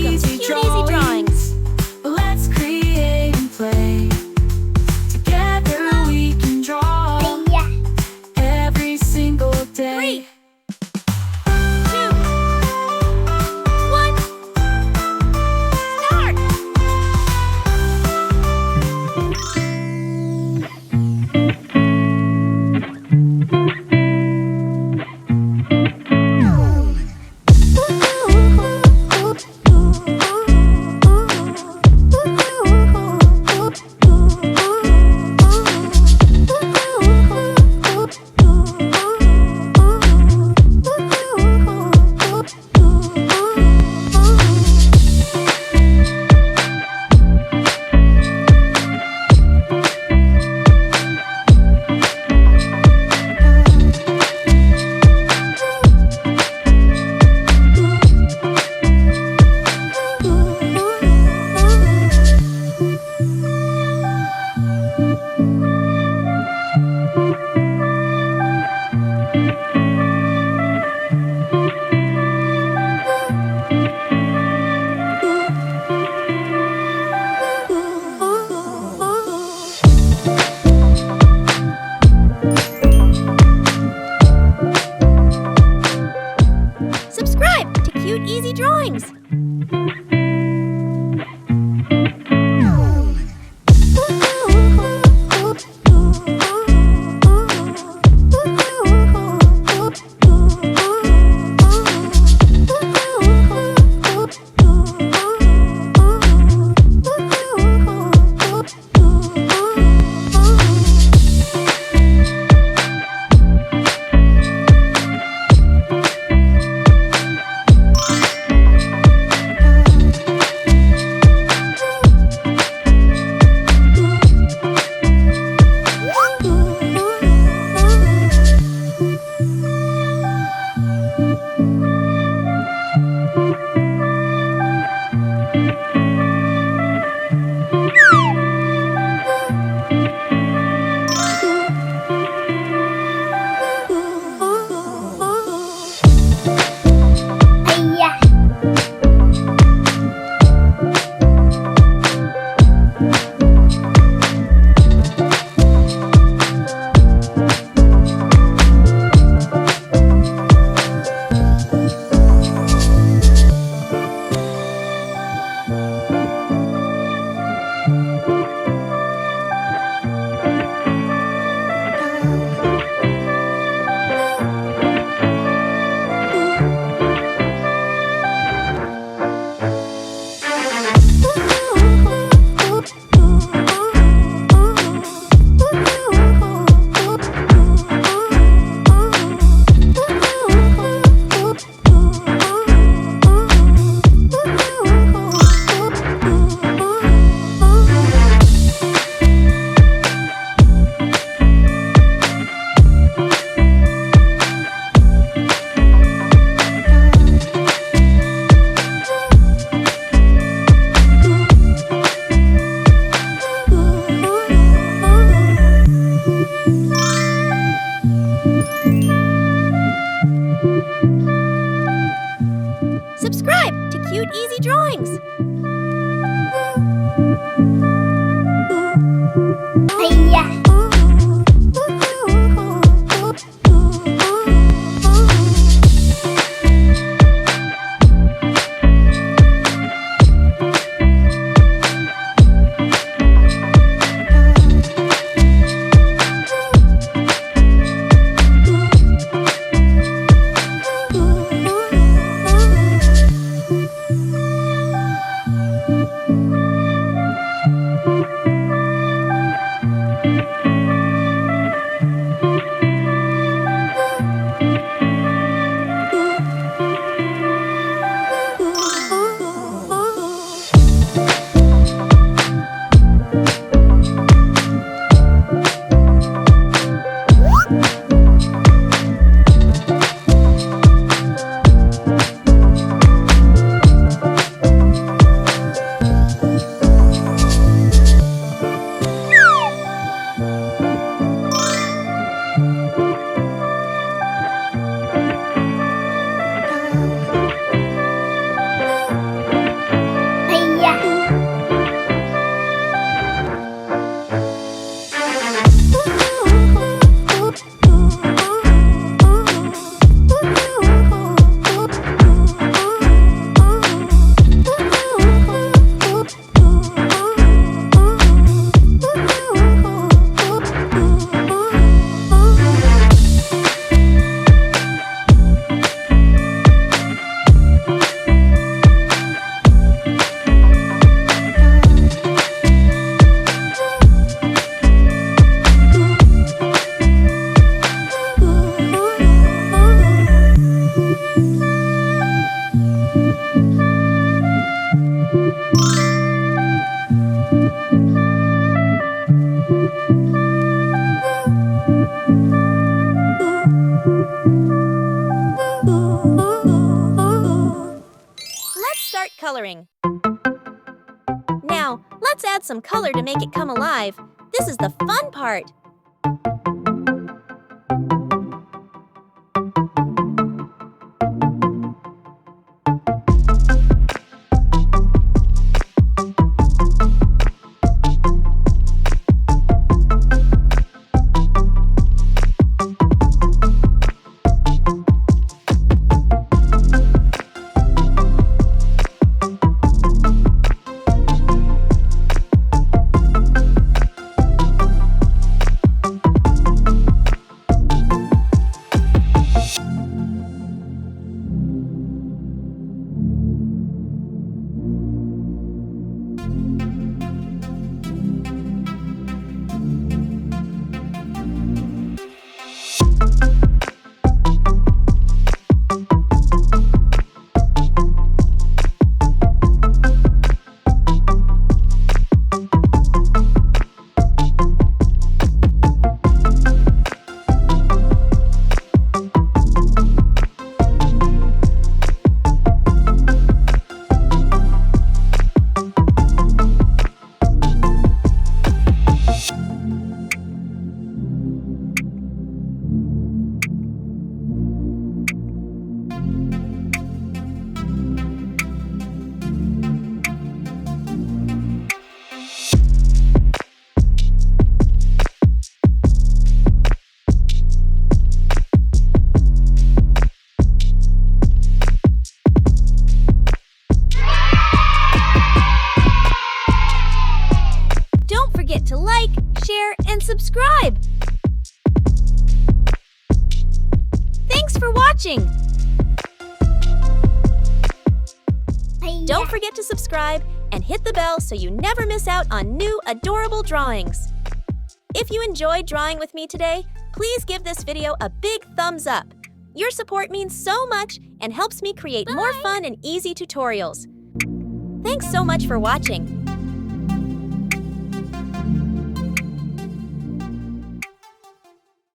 Welcome to Cute Easy Drawings. Let's create and play. Together we can draw every single day. 3, 2, 1, start! Subscribe to Cute Easy Drawings. Subscribe to Cute Easy Drawings. coloring. Now, let's add some color to make it come alive. This is the fun part. To like, share, and subscribe. Thanks for watching. Don't forget to subscribe and hit the bell so you never miss out on new adorable drawings. If you enjoyed drawing with me today, please give this video a big thumbs up. Your support means so much and helps me create more fun and easy tutorials. Thanks so much for watching.